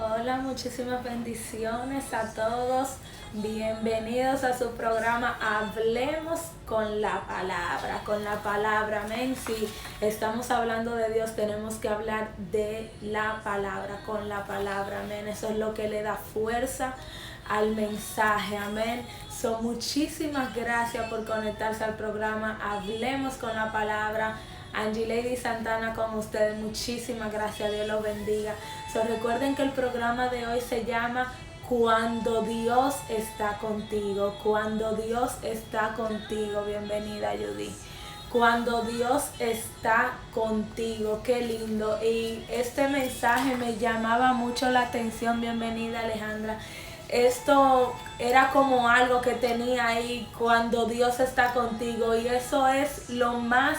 Hola, muchísimas bendiciones a todos. Bienvenidos a su programa Hablemos con la Palabra. Con la palabra, amén. Si estamos hablando de Dios, tenemos que hablar de la palabra, con la palabra, amén. Eso es lo que le da fuerza al mensaje, amén. Muchísimas gracias por conectarse al programa Hablemos con la Palabra. Angie Lady Santana con ustedes, muchísimas gracias, Dios los bendiga. Recuerden que el programa de hoy se llama Cuando Dios está contigo. Cuando Dios está contigo. Bienvenida, Judy. Cuando Dios está contigo, qué lindo. Y este mensaje me llamaba mucho la atención. Bienvenida, Alejandra. Esto era como algo que tenía ahí, cuando Dios está contigo, y eso es lo más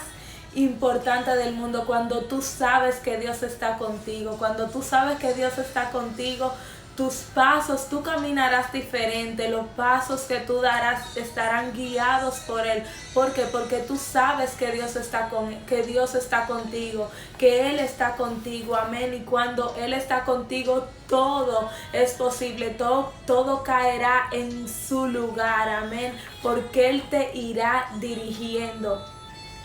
importante del mundo. Cuando tú sabes que Dios está contigo, cuando tú sabes que Dios está contigo, tus pasos, tú caminarás diferente, los pasos que tú darás estarán guiados por Él. ¿Por qué? Porque tú sabes que Dios está contigo, que Él está contigo, amén. Y cuando Él está contigo, todo es posible, todo caerá en su lugar, amén, porque Él te irá dirigiendo.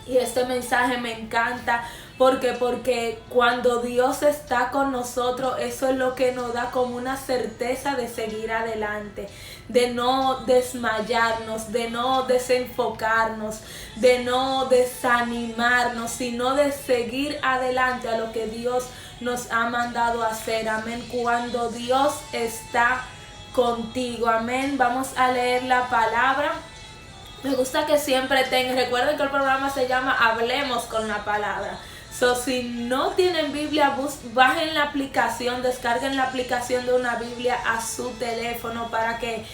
Y este mensaje me encanta porque cuando Dios está con nosotros, eso es lo que nos da como una certeza de seguir adelante, de no desmayarnos, de no desenfocarnos, de no desanimarnos, sino de seguir adelante a lo que Dios nos ha mandado a hacer, amén. Cuando Dios está contigo, amén. Vamos a leer la palabra. Me gusta que siempre recuerden que el programa se llama Hablemos con la Palabra. Si no tienen Biblia, bajen la aplicación, descarguen la aplicación de una Biblia a su teléfono para que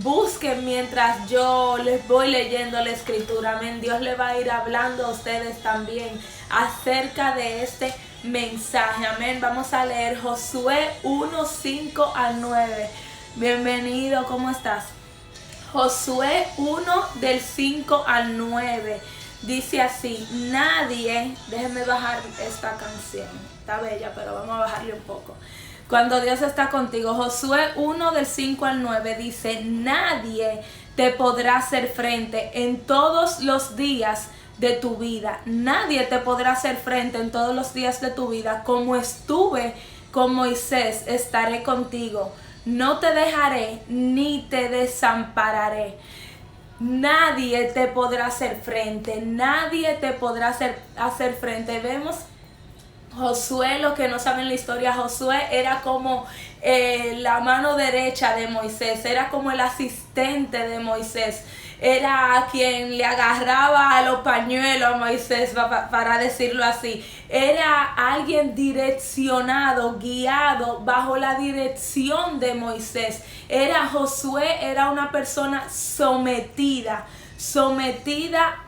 busquen mientras yo les voy leyendo la escritura. Amén. Dios le va a ir hablando a ustedes también acerca de este mensaje. Amén. Vamos a leer Josué 1, 5 al 9. Bienvenido, ¿cómo estás? Josué 1 del 5 al 9 dice así: nadie, déjenme bajar esta canción, está bella pero vamos a bajarle un poco. Cuando Dios está contigo, Josué 1 del 5 al 9 dice: nadie te podrá hacer frente en todos los días de tu vida. Nadie te podrá hacer frente en todos los días de tu vida. Como estuve con Moisés, estaré contigo. No te dejaré ni te desampararé. Nadie te podrá hacer frente. Nadie te podrá hacer frente. Vemos Josué, los que no saben la historia, Josué era como la mano derecha de Moisés, era como el asistente de Moisés, era quien le agarraba a los pañuelos a Moisés, para decirlo así. Era alguien direccionado, guiado bajo la dirección de Moisés. Josué era una persona sometida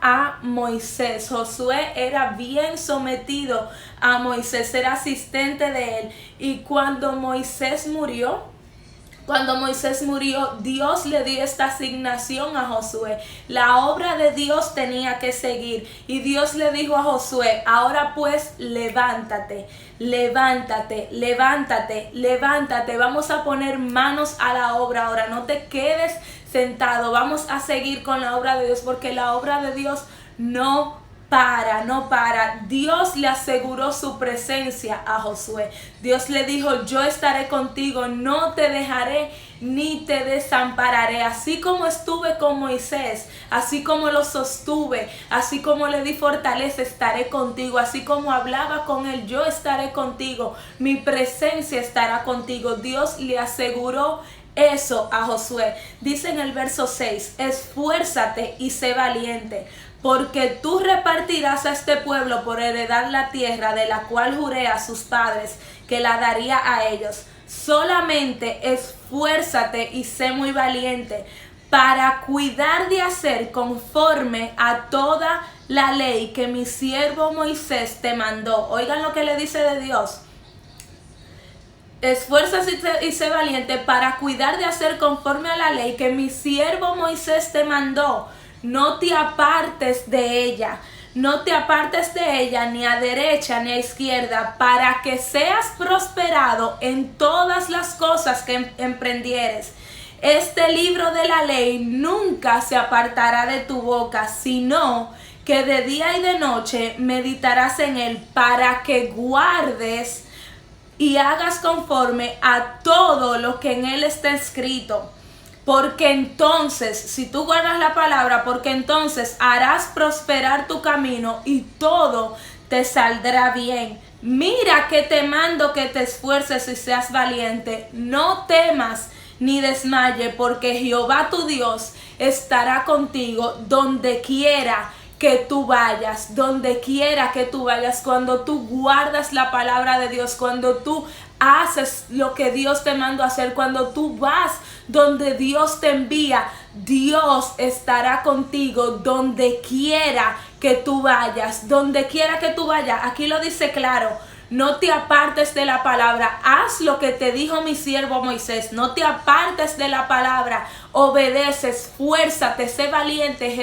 a Moisés. Josué era bien sometido a Moisés, era asistente de él. Y cuando Moisés murió, Dios le dio esta asignación a Josué. La obra de Dios tenía que seguir. Y Dios le dijo a Josué: ahora pues levántate. Vamos a poner manos a la obra ahora. No te quedes sentado. Vamos a seguir con la obra de Dios, porque la obra de Dios no para. Dios le aseguró su presencia a Josué. Dios le dijo: yo estaré contigo, no te dejaré ni te desampararé. Así como estuve con Moisés, así como lo sostuve, así como le di fortaleza, estaré contigo. Así como hablaba con él, yo estaré contigo. Mi presencia estará contigo. Dios le aseguró eso a Josué. Dice en el verso 6: esfuérzate y sé valiente, porque tú repartirás a este pueblo por heredad la tierra de la cual juré a sus padres que la daría a ellos. Solamente esfuérzate y sé muy valiente para cuidar de hacer conforme a toda la ley que mi siervo Moisés te mandó. Oigan lo que le dice de Dios: esfuérzate y sé valiente para cuidar de hacer conforme a la ley que mi siervo Moisés te mandó. No te apartes de ella. no te apartes de ella ni a derecha ni a izquierda, para que seas prosperado en todas las cosas que emprendieres. Este libro de la ley nunca se apartará de tu boca, sino que de día y de noche meditarás en él, para que guardes y hagas conforme a todo lo que en él está escrito. Porque entonces, si tú guardas la palabra, porque entonces harás prosperar tu camino y todo te saldrá bien. Mira que te mando que te esfuerces y seas valiente. No temas ni desmaye, porque Jehová tu Dios estará contigo donde quiera que tú vayas, donde quiera que tú vayas. Cuando tú guardas la palabra de Dios, cuando tú haces lo que Dios te mandó a hacer, cuando tú vas donde Dios te envía, Dios estará contigo donde quiera que tú vayas, donde quiera que tú vayas. Aquí lo dice claro: no te apartes de la palabra, haz lo que te dijo mi siervo Moisés, no te apartes de la palabra, obedece, esfuérzate, sé valiente.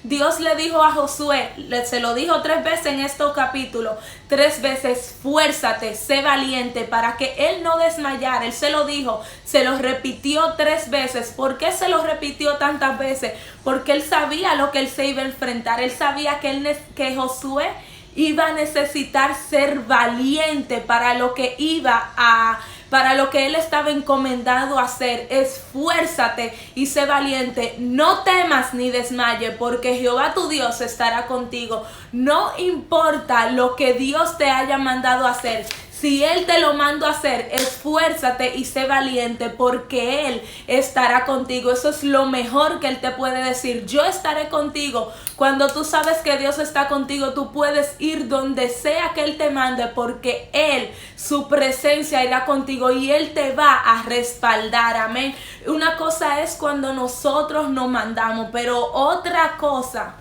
Dios le dijo a Josué, se lo dijo 3 veces en este capítulo, 3 veces: esfuérzate, sé valiente, para que él no desmayara. Él se lo dijo, se lo repitió 3 veces. ¿Por qué se lo repitió tantas veces? Porque él sabía lo que él se iba a enfrentar. Él sabía que Josué iba a necesitar ser valiente para lo que él estaba encomendado a hacer. Esfuérzate y sé valiente, no temas ni desmaye, porque Jehová tu Dios estará contigo. No importa lo que Dios te haya mandado a hacer, si Él te lo mandó a hacer, esfuérzate y sé valiente, porque Él estará contigo. Eso es lo mejor que Él te puede decir: yo estaré contigo. Cuando tú sabes que Dios está contigo, tú puedes ir donde sea que Él te mande, porque Él, su presencia irá contigo y Él te va a respaldar. Amén. Una cosa es cuando nosotros nos mandamos, pero otra cosa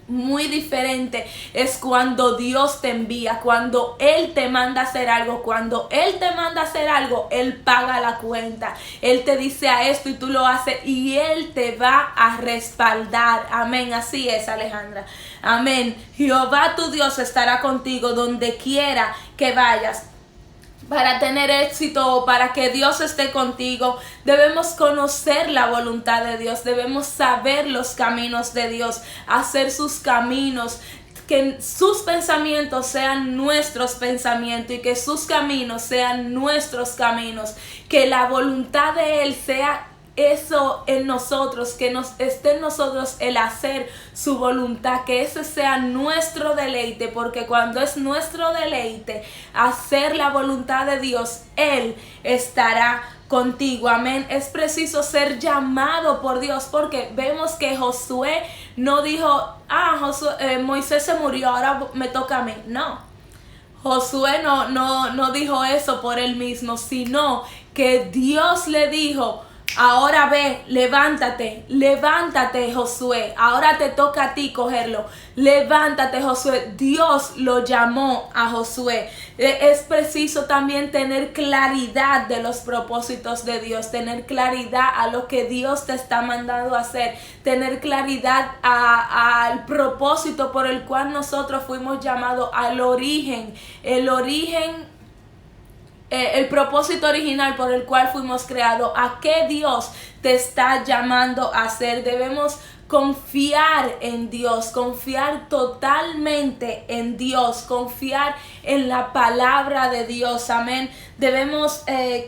muy diferente es cuando Dios te envía, cuando Él te manda a hacer algo. Cuando Él te manda a hacer algo, Él paga la cuenta. Él te dice a esto y tú lo haces, y Él te va a respaldar. Amén. Así es, Alejandra. Amén. Jehová tu Dios estará contigo donde quiera que vayas. Para tener éxito o para que Dios esté contigo, debemos conocer la voluntad de Dios, debemos saber los caminos de Dios, hacer sus caminos, que sus pensamientos sean nuestros pensamientos y que sus caminos sean nuestros caminos, que la voluntad de Él sea eso en nosotros, que nos esté en nosotros el hacer su voluntad, que ese sea nuestro deleite, porque cuando es nuestro deleite hacer la voluntad de Dios, Él estará contigo. Amén. Es preciso ser llamado por Dios, porque vemos que Josué no dijo: Moisés se murió, ahora me toca a mí. No, Josué no dijo eso por él mismo, sino que Dios le dijo: ahora ve, levántate Josué, ahora te toca a ti cogerlo, levántate Josué. Dios lo llamó a Josué. Es preciso también tener claridad de los propósitos de Dios, tener claridad a lo que Dios te está mandando a hacer, tener claridad al propósito por el cual nosotros fuimos llamados, al origen, el propósito original por el cual fuimos creados. ¿A qué Dios te está llamando a hacer? Debemos confiar en Dios, confiar totalmente en Dios, confiar en la palabra de Dios. Amén. Debemos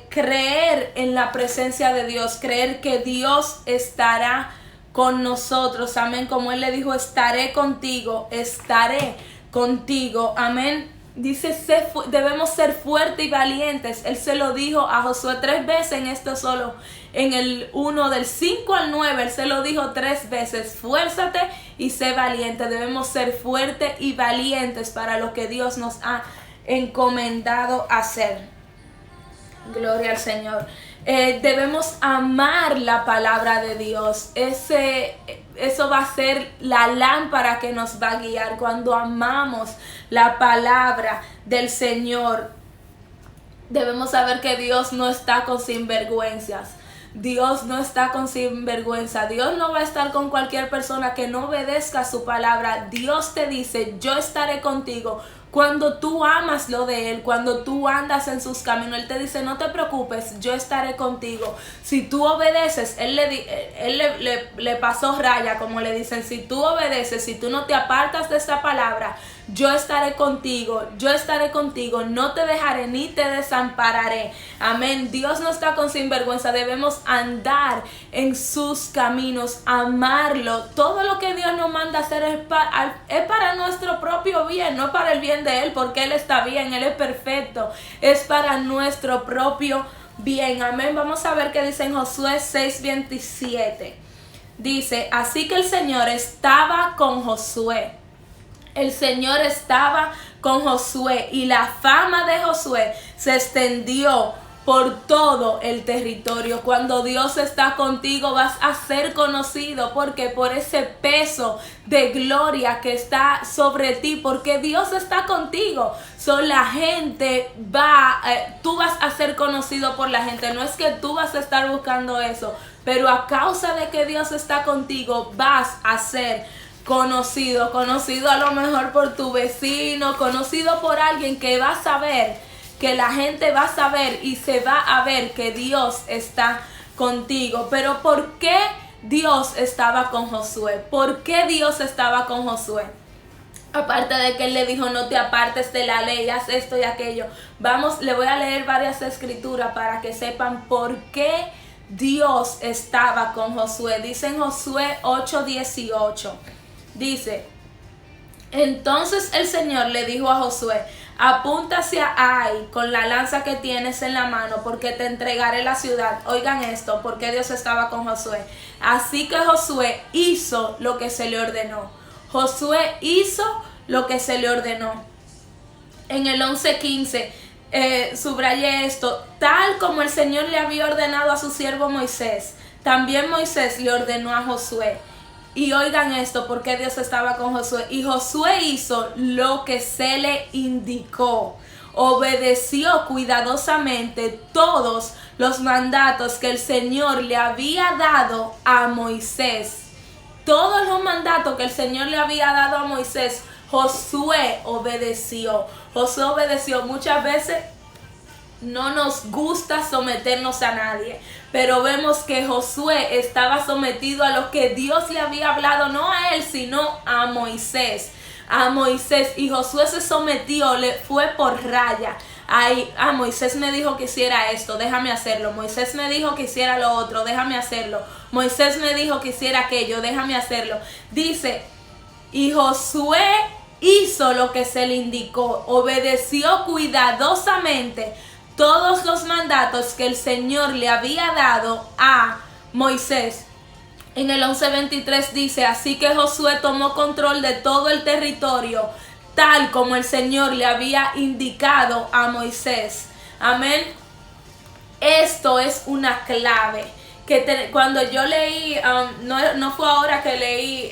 creer en la presencia de Dios, creer que Dios estará con nosotros. Amén. Como Él le dijo: estaré contigo, estaré contigo. Amén. Dice, debemos ser fuertes y valientes. Él se lo dijo a Josué 3 veces en esto solo. En el 1 del 5 al 9, Él se lo dijo 3 veces: esfuérzate y sé valiente. Debemos ser fuertes y valientes para lo que Dios nos ha encomendado hacer. Gloria al Señor. Debemos amar la palabra de Dios. Eso va a ser la lámpara que nos va a guiar. Cuando amamos la palabra del Señor, debemos saber que Dios no está con sinvergüenzas. Dios no está con sinvergüenza. Dios no va a estar con cualquier persona que no obedezca su palabra. Dios te dice, yo estaré contigo cuando tú amas lo de Él, cuando tú andas en sus caminos. Él te dice, no te preocupes, yo estaré contigo. Si tú obedeces, Él le pasó raya, como le dicen. Si tú obedeces, si tú no te apartas de esta palabra, yo estaré contigo, no te dejaré ni te desampararé. Amén. Dios no está con sinvergüenza. Debemos andar en sus caminos, amarlo. Todo lo que Dios nos manda hacer es para nuestro propio bien, no para el bien de Él, porque Él está bien, Él es perfecto. Es para nuestro propio bien. Amén. Vamos a ver qué dice en Josué 6:27. Dice, así que el Señor estaba con Josué. El Señor estaba con Josué y la fama de Josué se extendió por todo el territorio. Cuando Dios está contigo vas a ser conocido, porque por ese peso de gloria que está sobre ti, porque Dios está contigo. La gente tú vas a ser conocido por la gente. No es que tú vas a estar buscando eso, pero a causa de que Dios está contigo vas a ser conocido a lo mejor por tu vecino, conocido por alguien que va a saber, que la gente va a saber y se va a ver que Dios está contigo. Pero ¿por qué Dios estaba con Josué? ¿Por qué Dios estaba con Josué? Aparte de que Él le dijo, no te apartes de la ley, haz esto y aquello. Le voy a leer varias escrituras para que sepan por qué Dios estaba con Josué. Dice en Josué 8:18. Dice, entonces el Señor le dijo a Josué, apunta hacia Ai con la lanza que tienes en la mano, porque te entregaré la ciudad. Oigan esto, porque Dios estaba con Josué. Así que Josué hizo lo que se le ordenó. Josué hizo lo que se le ordenó. En el 11:15 subrayé esto, tal como el Señor le había ordenado a su siervo Moisés, también Moisés le ordenó a Josué. Y oigan esto, porque Dios estaba con Josué. Y Josué hizo lo que se le indicó. Obedeció cuidadosamente todos los mandatos que el Señor le había dado a Moisés. Todos los mandatos que el Señor le había dado a Moisés, Josué obedeció. Josué obedeció. Muchas veces no nos gusta someternos a nadie, pero vemos que Josué estaba sometido a lo que Dios le había hablado, no a él, sino a Moisés. Y Josué se sometió, le fue por raya. Moisés me dijo que hiciera esto, déjame hacerlo. Moisés me dijo que hiciera lo otro, déjame hacerlo. Moisés me dijo que hiciera aquello, déjame hacerlo. Dice, y Josué hizo lo que se le indicó, obedeció cuidadosamente todos los mandatos que el Señor le había dado a Moisés. En el 11:23 dice, así que Josué tomó control de todo el territorio, tal como el Señor le había indicado a Moisés. Amén. Esto es una clave. Cuando yo leí, no fue ahora que leí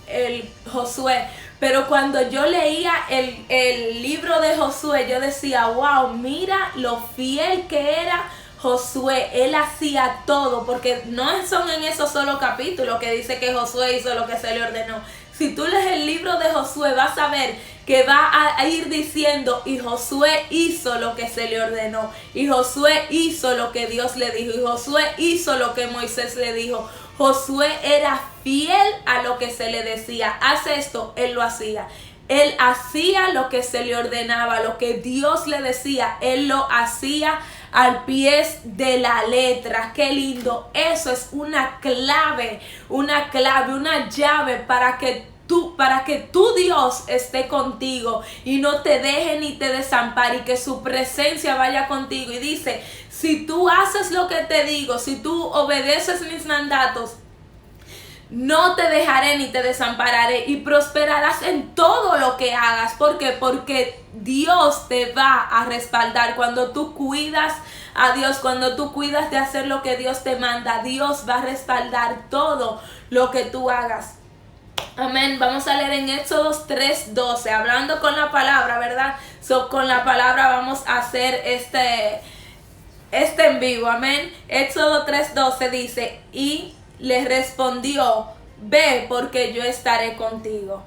el Josué, pero cuando yo leía el libro de Josué, yo decía, wow, mira lo fiel que era Josué. Él hacía todo, porque no son en esos solo capítulos que dice que Josué hizo lo que se le ordenó. Si tú lees el libro de Josué, vas a ver que va a ir diciendo, y Josué hizo lo que se le ordenó, y Josué hizo lo que Dios le dijo, y Josué hizo lo que Moisés le dijo. Josué era fiel a lo que se le decía. Haz esto, él lo hacía. Él hacía lo que se le ordenaba, lo que Dios le decía, él lo hacía al pie de la letra. Qué lindo. Eso es una clave, una llave para que tu Dios esté contigo y no te deje ni te desampare, y que su presencia vaya contigo. Y dice, si tú haces lo que te digo, si tú obedeces mis mandatos, no te dejaré ni te desampararé, y prosperarás en todo lo que hagas. ¿Por qué? Porque Dios te va a respaldar. Cuando tú cuidas a Dios, cuando tú cuidas de hacer lo que Dios te manda, Dios va a respaldar todo lo que tú hagas. Amén. Vamos a leer en Éxodos 3:12, hablando con la palabra, ¿verdad? Con la palabra vamos a hacer está en vivo, amén. Éxodo 3:12 dice, y le respondió, ve porque yo estaré contigo.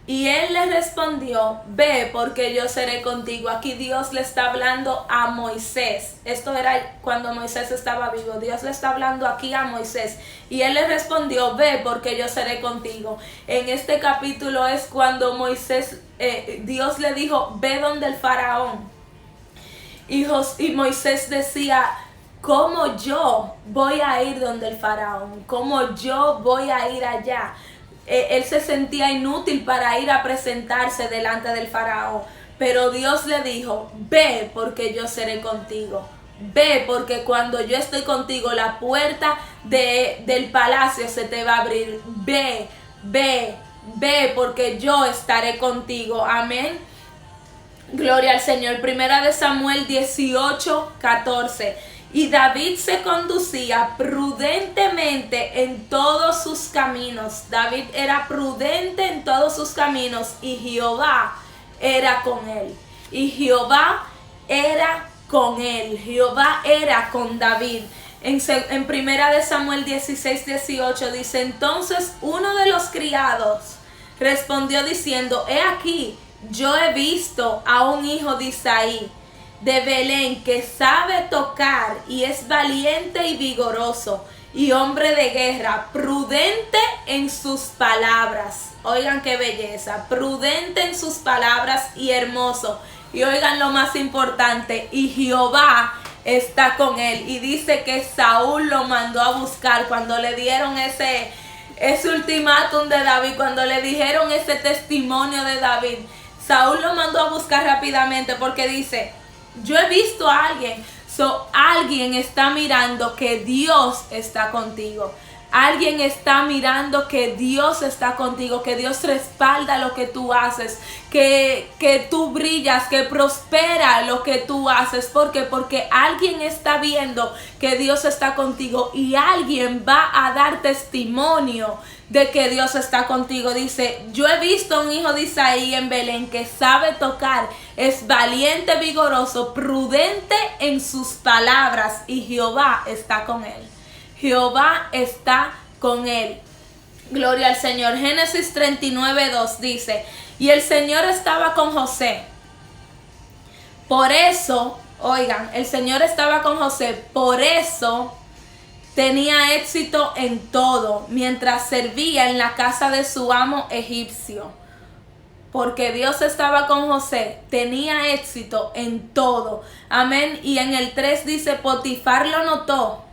Y él le respondió, ve porque yo seré contigo. Aquí Dios le está hablando a Moisés. Esto era cuando Moisés estaba vivo. Dios le está hablando aquí a Moisés. Y él le respondió, ve porque yo seré contigo. En este capítulo es cuando Dios le dijo, ve donde el faraón. Y Moisés decía, ¿cómo yo voy a ir donde el faraón? ¿Cómo yo voy a ir allá? Él se sentía inútil para ir a presentarse delante del faraón, pero Dios le dijo, ve porque yo seré contigo, ve porque cuando yo estoy contigo la puerta del palacio se te va a abrir, ve porque yo estaré contigo, amén. Gloria al Señor. Primera de Samuel 18:14. Y David se conducía prudentemente en todos sus caminos. David era prudente en todos sus caminos y Jehová era con él. Y Jehová era con él. Jehová era con David. En Primera de Samuel 16:18 dice, entonces uno de los criados respondió diciendo, he aquí, yo he visto a un hijo de Isaí de Belén que sabe tocar y es valiente y vigoroso y hombre de guerra, prudente en sus palabras. Oigan qué belleza, prudente en sus palabras y hermoso. Y oigan lo más importante, y Jehová está con él. Y dice que Saúl lo mandó a buscar cuando le dieron ese ultimátum de David, cuando le dijeron ese testimonio de David. Saúl lo mandó a buscar rápidamente porque dice, yo he visto a alguien. Alguien está mirando que Dios está contigo. Alguien está mirando que Dios está contigo, que Dios respalda lo que tú haces, que tú brillas, que prospera lo que tú haces. ¿Por qué? Porque alguien está viendo que Dios está contigo y alguien va a dar testimonio de que Dios está contigo. Dice, yo he visto a un hijo de Isaí en Belén que sabe tocar, es valiente, vigoroso, prudente en sus palabras y Jehová está con él. Jehová está con él. Gloria al Señor. Génesis 39:2 dice, y el Señor estaba con José. Por eso, oigan, el Señor estaba con José, por eso tenía éxito en todo, mientras servía en la casa de su amo egipcio. Porque Dios estaba con José, tenía éxito en todo. Amén. Y en el 3 dice, Potifar lo notó.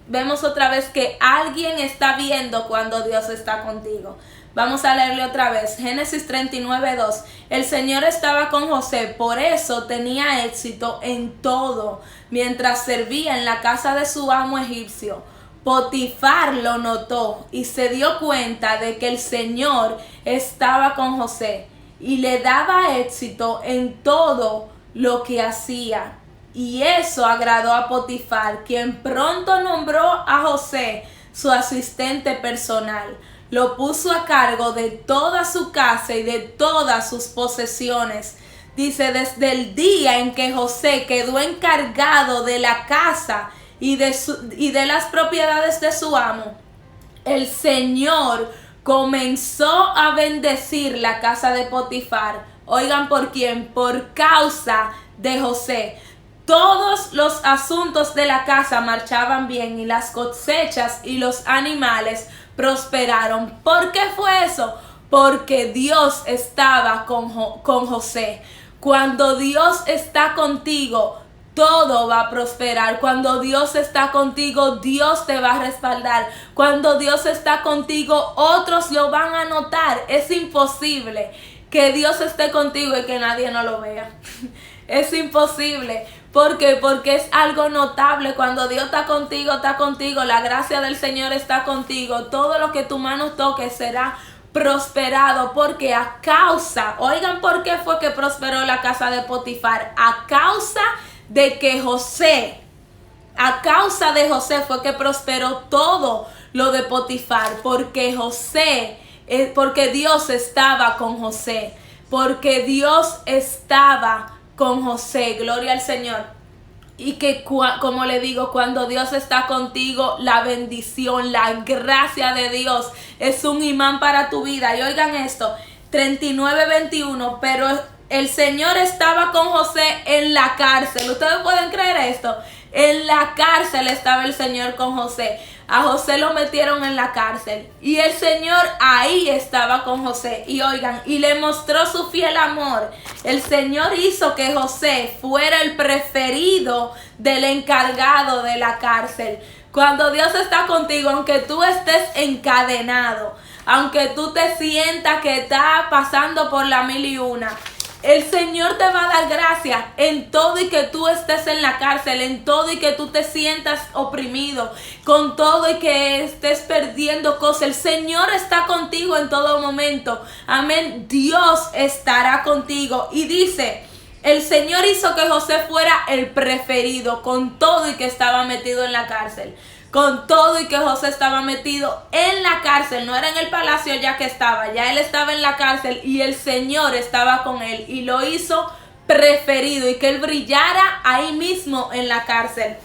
Vemos otra vez que alguien está viendo cuando Dios está contigo. Vamos a leerle otra vez. Génesis 39:2. El Señor estaba con José, por eso tenía éxito en todo, mientras servía en la casa de su amo egipcio. Potifar lo notó y se dio cuenta de que el Señor estaba con José y le daba éxito en todo lo que hacía. Y eso agradó a Potifar, quien pronto nombró a José su asistente personal. Lo puso a cargo de toda su casa y de todas sus posesiones. Dice, desde el día en que José quedó encargado de la casa y de las propiedades de su amo, el Señor comenzó a bendecir la casa de Potifar. Oigan por quién, por causa de José. Todos los asuntos de la casa marchaban bien y las cosechas y los animales prosperaron. ¿Por qué fue eso? Porque Dios estaba con José. Cuando Dios está contigo, todo va a prosperar. Cuando Dios está contigo, Dios te va a respaldar. Cuando Dios está contigo, otros lo van a notar. Es imposible que Dios esté contigo y que nadie no lo vea. Es imposible. ¿Por qué? Porque es algo notable. Cuando Dios está contigo, la gracia del Señor está contigo. Todo lo que tu mano toque será prosperado, porque a causa, oigan por qué fue que prosperó la casa de Potifar, a causa de que José, a causa de José fue que prosperó todo lo de Potifar, porque Dios estaba con José, porque Dios estaba con José, gloria al Señor. Y que como le digo, cuando Dios está contigo, la bendición, la gracia de Dios es un imán para tu vida. Y oigan esto, 39:21, pero el Señor estaba con José en la cárcel. ¿Ustedes pueden creer esto? En la cárcel estaba el Señor con José. A José lo metieron en la cárcel y el Señor ahí estaba con José. Y oigan, y le mostró su fiel amor. El Señor hizo que José fuera el preferido del encargado de la cárcel. Cuando Dios está contigo, aunque tú estés encadenado, aunque tú te sientas que estás pasando por la 1001, el Señor te va a dar gracia en todo y que tú estés en la cárcel, en todo y que tú te sientas oprimido, con todo y que estés perdiendo cosas. El Señor está contigo en todo momento. Amén. Dios estará contigo. Y dice, el Señor hizo que José fuera el preferido, con todo y que estaba metido en la cárcel. Con todo y que José estaba metido en la cárcel, no era en el palacio ya que estaba, ya él estaba en la cárcel y el Señor estaba con él y lo hizo preferido y que él brillara ahí mismo en la cárcel.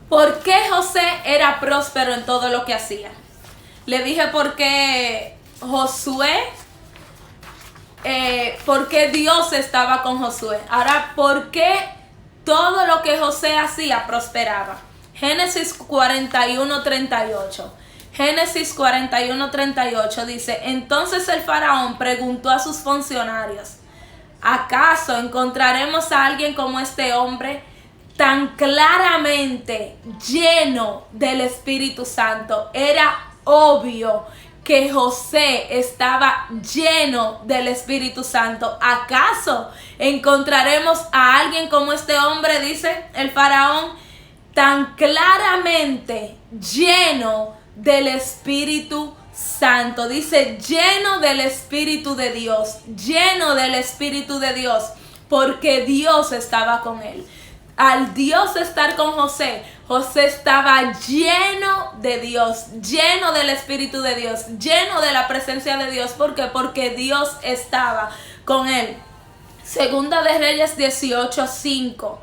¿Por qué José era próspero en todo lo que hacía? Le dije porque porque Dios estaba con Josué. Ahora, ¿por qué todo lo que José hacía prosperaba? Génesis 41:38. Génesis 41:38 dice, entonces el faraón preguntó a sus funcionarios, ¿acaso encontraremos a alguien como este hombre tan claramente lleno del Espíritu Santo? Era obvio que José estaba lleno del Espíritu Santo. ¿Acaso encontraremos a alguien como este hombre? Dice el faraón, tan claramente lleno del Espíritu Santo. Dice, lleno del Espíritu de Dios, lleno del Espíritu de Dios, porque Dios estaba con él. Al Dios estar con José, José estaba lleno de Dios, lleno del Espíritu de Dios, lleno de la presencia de Dios. ¿Por qué? Porque Dios estaba con él. Segunda de Reyes 18:5.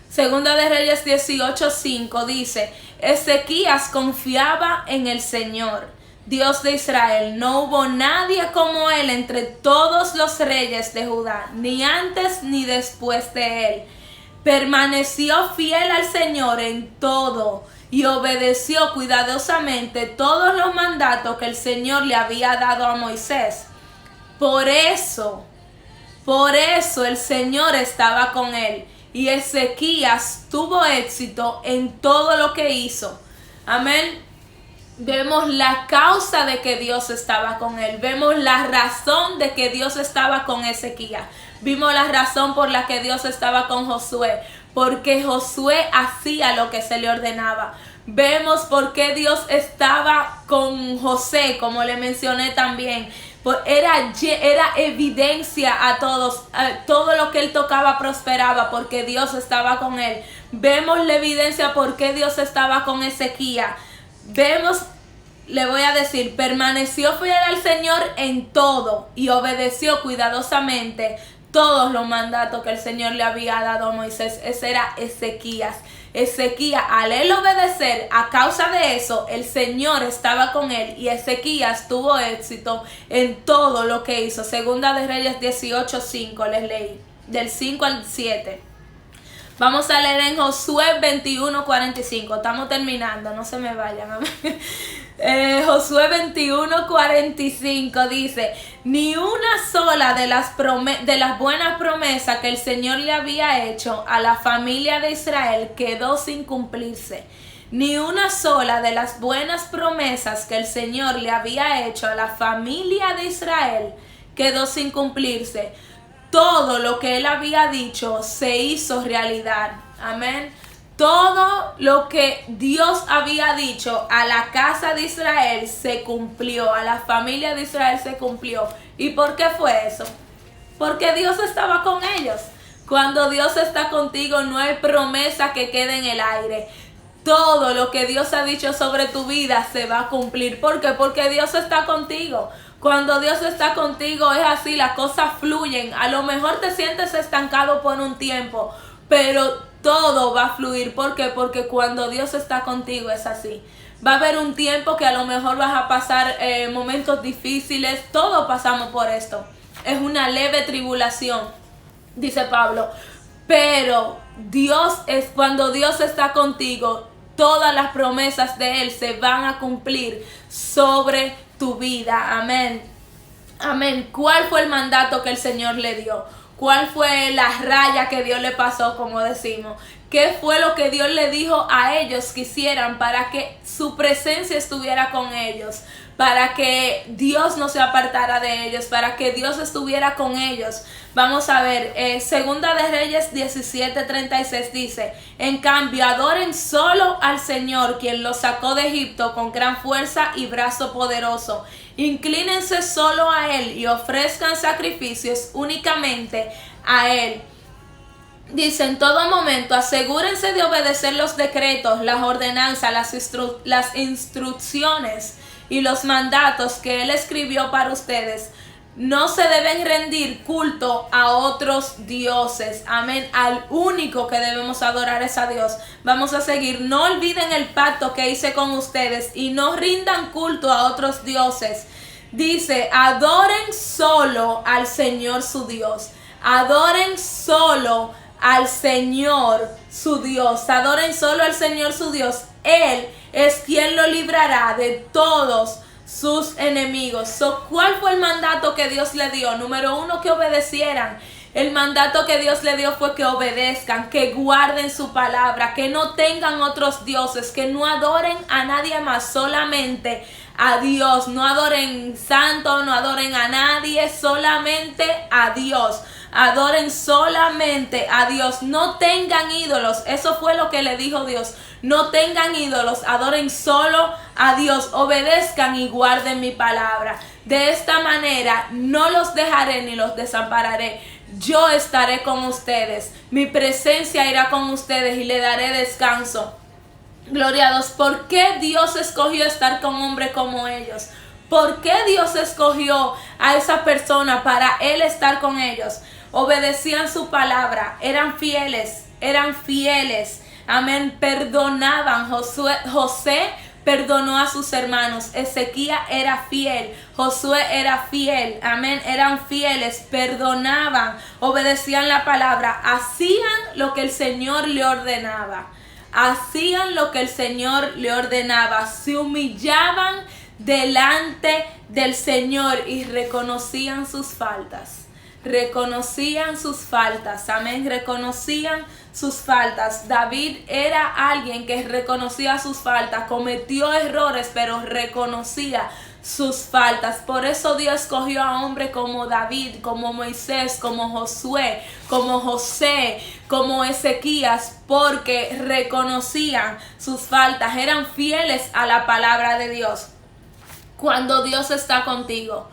Segunda de Reyes 18:5 dice, Ezequías confiaba en el Señor, Dios de Israel. No hubo nadie como él entre todos los reyes de Judá, ni antes ni después de él. Permaneció fiel al Señor en todo y obedeció cuidadosamente todos los mandatos que el Señor le había dado a Moisés. Por eso el Señor estaba con él. Y Ezequías tuvo éxito en todo lo que hizo. Amén. Vemos la causa de que Dios estaba con él. Vemos la razón de que Dios estaba con Ezequías. Vimos la razón por la que Dios estaba con Josué. Porque Josué hacía lo que se le ordenaba. Vemos por qué Dios estaba con José, como le mencioné también. Era evidencia a todos, todo lo que él tocaba prosperaba porque Dios estaba con él. Vemos la evidencia por qué Dios estaba con Ezequías. Vemos, le voy a decir, permaneció fiel al Señor en todo y obedeció cuidadosamente todos los mandatos que el Señor le había dado a Moisés. Ese era Ezequías. Ezequías, al él obedecer, a causa de eso, el Señor estaba con él y Ezequías tuvo éxito en todo lo que hizo. Segunda de Reyes 18:5 les leí, del 5 al 7. Vamos a leer en Josué 21:45. Estamos terminando, no se me vayan. Josué 21:45 dice, ni una sola de las buenas promesas que el Señor le había hecho a la familia de Israel quedó sin cumplirse. Ni una sola de las buenas promesas que el Señor le había hecho a la familia de Israel quedó sin cumplirse. Todo lo que él había dicho se hizo realidad. Amén. Todo lo que Dios había dicho a la casa de Israel se cumplió, a la familia de Israel se cumplió. ¿Y por qué fue eso? Porque Dios estaba con ellos. Cuando Dios está contigo no hay promesa que quede en el aire. Todo lo que Dios ha dicho sobre tu vida se va a cumplir. ¿Por qué? Porque Dios está contigo. Cuando Dios está contigo es así, las cosas fluyen. A lo mejor te sientes estancado por un tiempo, pero todo va a fluir. ¿Por qué? Porque cuando Dios está contigo es así. Va a haber un tiempo que a lo mejor vas a pasar momentos difíciles. Todos pasamos por esto. Es una leve tribulación, dice Pablo. Pero cuando Dios está contigo, todas las promesas de Él se van a cumplir sobre tu vida. Amén. Amén. ¿Cuál fue el mandato que el Señor le dio? ¿Cuál fue la raya que Dios le pasó, como decimos? ¿Qué fue lo que Dios le dijo a ellos que hicieran para que su presencia estuviera con ellos? Para que Dios no se apartara de ellos, para que Dios estuviera con ellos. Vamos a ver, Segunda de Reyes 17:36 dice: en cambio, adoren solo al Señor, quien los sacó de Egipto con gran fuerza y brazo poderoso. Inclínense solo a Él y ofrezcan sacrificios únicamente a Él. Dice: en todo momento asegúrense de obedecer los decretos, las ordenanzas, las instrucciones y los mandatos que Él escribió para ustedes. No se deben rendir culto a otros dioses. Amén. Al único que debemos adorar es a Dios. Vamos a seguir. No olviden el pacto que hice con ustedes y no rindan culto a otros dioses. Dice: adoren solo al Señor su Dios. Adoren solo al Señor su Dios. Adoren solo al Señor su Dios. Él es quien lo librará de todos sus enemigos. ¿Cuál fue el mandato que Dios le dio? Número 1, que obedecieran. El mandato que Dios le dio fue que obedezcan, que guarden su palabra, que no tengan otros dioses, que no adoren a nadie más, solamente a Dios. No adoren santo, no adoren a nadie, solamente a Dios. Adoren solamente a Dios. No tengan ídolos. Eso fue lo que le dijo Dios. No tengan ídolos. Adoren solo a Dios. Obedezcan y guarden mi palabra. De esta manera no los dejaré ni los desampararé. Yo estaré con ustedes. Mi presencia irá con ustedes y le daré descanso. Gloria a Dios. ¿Por qué Dios escogió estar con hombres como ellos? ¿Por qué Dios escogió a esa persona para Él estar con ellos? Obedecían su palabra, eran fieles. Amén. Perdonaban. José perdonó a sus hermanos. Ezequías era fiel. Josué era fiel. Amén. Eran fieles, perdonaban, obedecían la palabra, hacían lo que el Señor le ordenaba. Hacían lo que el Señor le ordenaba. Se humillaban delante del Señor y reconocían sus faltas. Reconocían sus faltas. Amén. Reconocían sus faltas. David era alguien que reconocía sus faltas. Cometió errores, pero reconocía sus faltas. Por eso Dios escogió a hombres como David, como Moisés, como Josué, como José, como Ezequías, porque reconocían sus faltas. Eran fieles a la palabra de Dios. Cuando Dios está contigo,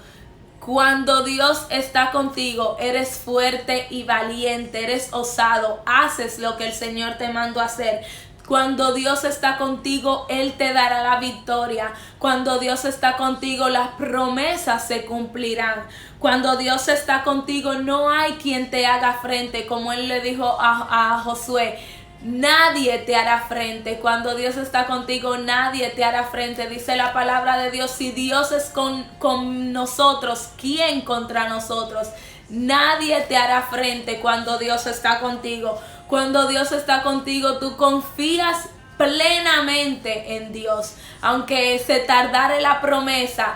eres fuerte y valiente, eres osado, haces lo que el Señor te mandó a hacer. Cuando Dios está contigo, Él te dará la victoria. Cuando Dios está contigo, las promesas se cumplirán. Cuando Dios está contigo, no hay quien te haga frente, como Él le dijo a Josué. Nadie te hará frente. Cuando Dios está contigo, nadie te hará frente. Dice la palabra de Dios: si Dios es con nosotros, ¿quién contra nosotros? Nadie te hará frente cuando Dios está contigo. Cuando Dios está contigo, tú confías plenamente en Dios. Aunque se tardare la promesa,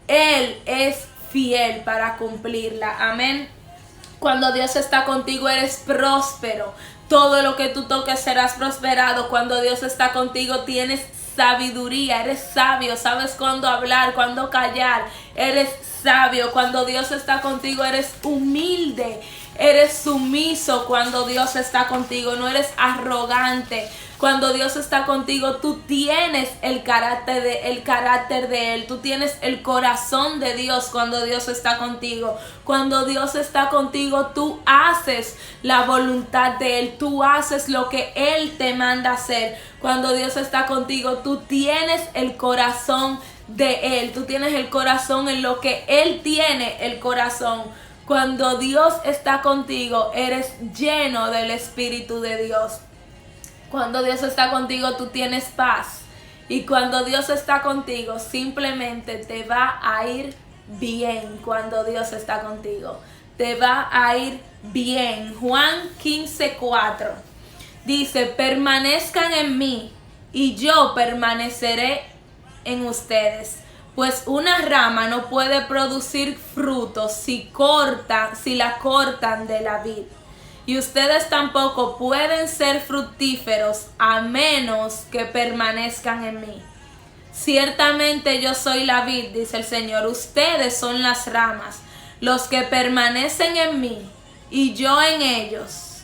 Él es fiel para cumplirla. Amén. Cuando Dios está contigo, eres próspero. Todo lo que tú toques serás prosperado. Cuando Dios está contigo, tienes sabiduría, eres sabio, sabes cuándo hablar, cuándo callar, eres sabio. Cuando Dios está contigo, eres humilde, eres sumiso. Cuando Dios está contigo, no eres arrogante. Cuando Dios está contigo, tú tienes el carácter de Él. Tú tienes el corazón de Dios cuando Dios está contigo. Cuando Dios está contigo, tú haces la voluntad de Él. Tú haces lo que Él te manda hacer. Cuando Dios está contigo, tú tienes el corazón de Él. Tú tienes el corazón en lo que Él tiene el corazón. Cuando Dios está contigo, eres lleno del Espíritu de Dios. Cuando Dios está contigo, tú tienes paz. Y cuando Dios está contigo, simplemente te va a ir bien. Cuando Dios está contigo, te va a ir bien. Juan 15:4 dice: permanezcan en mí y yo permaneceré en ustedes. Pues una rama no puede producir frutos si la cortan de la vid. Y ustedes tampoco pueden ser fructíferos a menos que permanezcan en mí. Ciertamente yo soy la vid, dice el Señor, ustedes son las ramas. Los que permanecen en mí y yo en ellos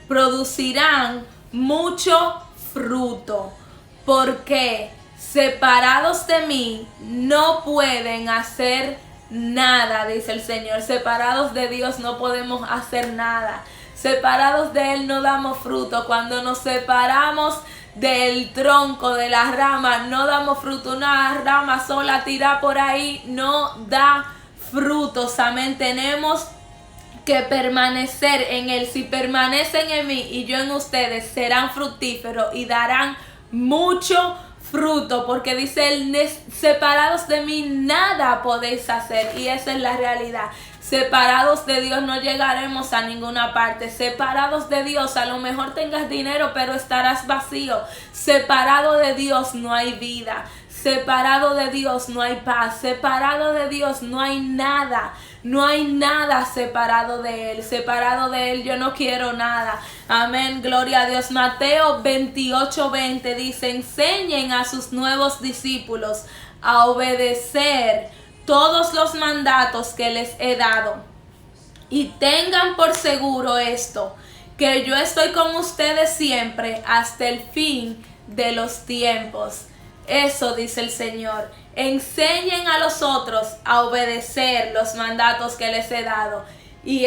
producirán mucho fruto, porque separados de mí no pueden hacer nada, dice el Señor. Separados de Dios no podemos hacer nada. Separados de Él no damos fruto. Cuando nos separamos del tronco, de la rama, no damos fruto. Una rama sola tirada por ahí no da frutos. Amén. Tenemos que permanecer en Él. Si permanecen en mí y yo en ustedes, serán fructíferos y darán mucho fruto, porque dice Él: separados de mí nada podéis hacer. Y esa es la realidad. Separados de Dios no llegaremos a ninguna parte. Separados de Dios, a lo mejor tengas dinero, pero estarás vacío. Separado de Dios no hay vida. Separado de Dios no hay paz. Separado de Dios no hay nada. No hay nada separado de Él. Separado de Él yo no quiero nada. Amén, gloria a Dios. Mateo 28:20 dice: enseñen a sus nuevos discípulos a obedecer todos los mandatos que les he dado. Y tengan por seguro esto, que yo estoy con ustedes siempre hasta el fin de los tiempos. Eso dice el Señor. Enseñen a los otros a obedecer los mandatos que les he dado. Y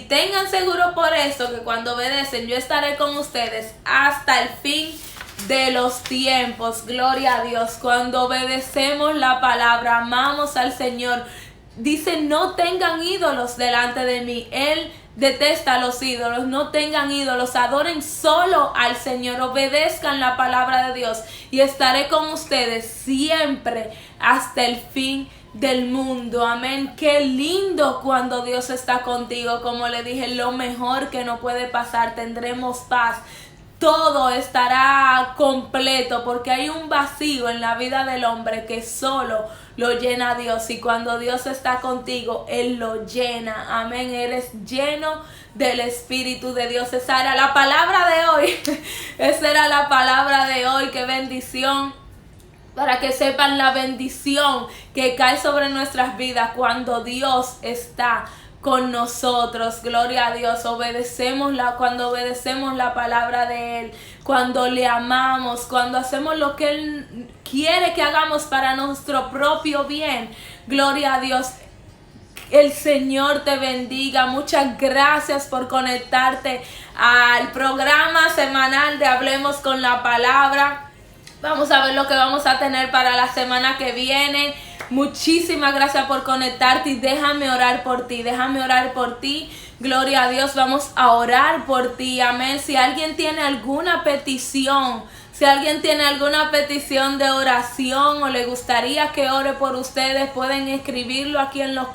tengan seguro por eso, que cuando obedecen, yo estaré con ustedes hasta el fin de los tiempos. Gloria a Dios. Cuando obedecemos la palabra, amamos al Señor. Dice: no tengan ídolos delante de mí. Él detesta los ídolos. No tengan ídolos. Adoren solo al Señor. Obedezcan la palabra de Dios. Y estaré con ustedes siempre hasta el fin del mundo. Amén. Qué lindo cuando Dios está contigo. Como le dije, lo mejor que no puede pasar. Tendremos paz. Todo estará completo, porque hay un vacío en la vida del hombre que solo lo llena Dios. Y cuando Dios está contigo, Él lo llena. Amén. Eres lleno del Espíritu de Dios. Esa era la palabra de hoy. Esa era la palabra de hoy. Qué bendición. Para que sepan la bendición que cae sobre nuestras vidas cuando Dios está con nosotros. Gloria a Dios. Cuando obedecemos la palabra de Él, cuando le amamos, cuando hacemos lo que Él quiere que hagamos para nuestro propio bien. Gloria a Dios. El Señor te bendiga. Muchas gracias por conectarte al programa semanal de Hablemos con la Palabra. Vamos a ver lo que vamos a tener para la semana que viene. Muchísimas gracias por conectarte y déjame orar por ti. Déjame orar por ti. Gloria a Dios. Vamos a orar por ti. Amén. Si alguien tiene alguna petición, de oración o le gustaría que ore por ustedes, pueden escribirlo aquí en los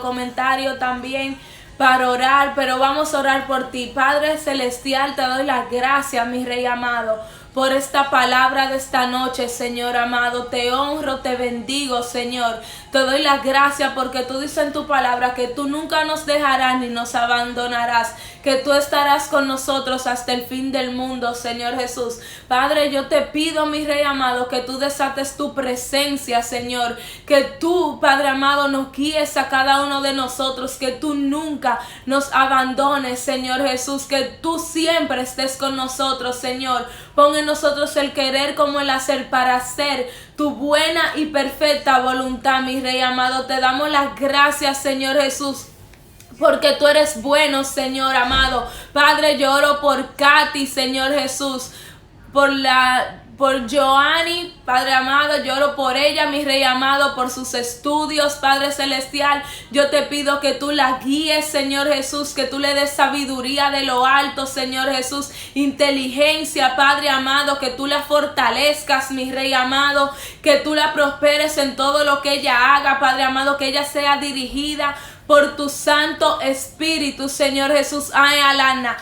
comentarios también para orar. Pero vamos a orar por ti. Padre Celestial, te doy las gracias, mi Rey amado, por esta palabra de esta noche, Señor amado. Te honro, te bendigo, Señor. Te doy las gracias porque tú dices en tu palabra que tú nunca nos dejarás ni nos abandonarás, que tú estarás con nosotros hasta el fin del mundo, Señor Jesús. Padre, yo te pido, mi Rey amado, que tú desates tu presencia, Señor. Que tú, Padre amado, nos guíes a cada uno de nosotros, que tú nunca nos abandones, Señor Jesús. Que tú siempre estés con nosotros, Señor. Pon en nosotros el querer como el hacer para hacer tu buena y perfecta voluntad, mi Rey amado. Te damos las gracias, Señor Jesús, porque tú eres bueno, Señor amado. Padre, yo oro por Katy, Señor Jesús, por la por Joanny, Padre amado, yo oro por ella, mi Rey amado, por sus estudios, Padre celestial. Yo te pido que tú la guíes, Señor Jesús, que tú le des sabiduría de lo alto, Señor Jesús, inteligencia, Padre amado, que tú la fortalezcas, mi Rey amado, que tú la prosperes en todo lo que ella haga, Padre amado, que ella sea dirigida por tu Santo Espíritu, Señor Jesús. Ay, Alana,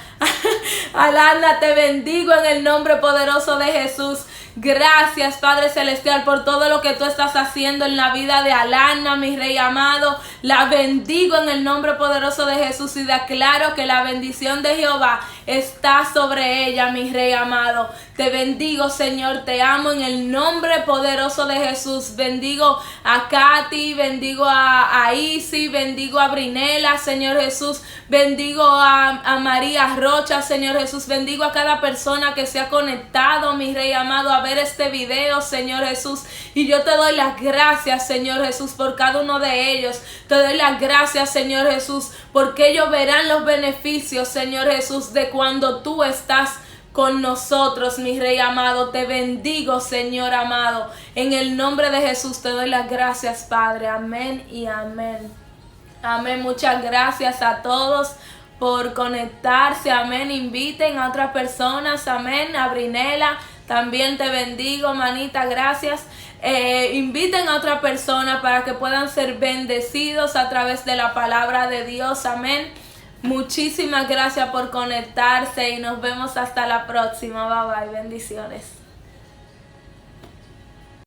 Alana, te bendigo en el nombre poderoso de Jesús. Gracias, Padre Celestial, por todo lo que tú estás haciendo en la vida de Alana, mi Rey amado. La bendigo en el nombre poderoso de Jesús y declaro que la bendición de Jehová está sobre ella, mi Rey amado. Te bendigo, Señor, te amo en el nombre poderoso de Jesús. Bendigo a Katy, bendigo a Isi, bendigo a Brinela, Señor Jesús. Bendigo a María Rocha, Señor Jesús. Bendigo a cada persona que se ha conectado, mi Rey amado, a ver este video, Señor Jesús. Y yo te doy las gracias, Señor Jesús, por cada uno de ellos. Te doy las gracias, Señor Jesús, porque ellos verán los beneficios, Señor Jesús, de cuando tú estás con nosotros, mi Rey amado. Te bendigo, Señor amado. En el nombre de Jesús te doy las gracias, Padre. Amén y amén. Amén. Muchas gracias a todos por conectarse. Amén. Inviten a otras personas. Amén. A Brinela, también te bendigo, manita. Gracias. Inviten a otra persona para que puedan ser bendecidos a través de la palabra de Dios. Amén. Muchísimas gracias por conectarse y nos vemos hasta la próxima. Bye bye. Bendiciones.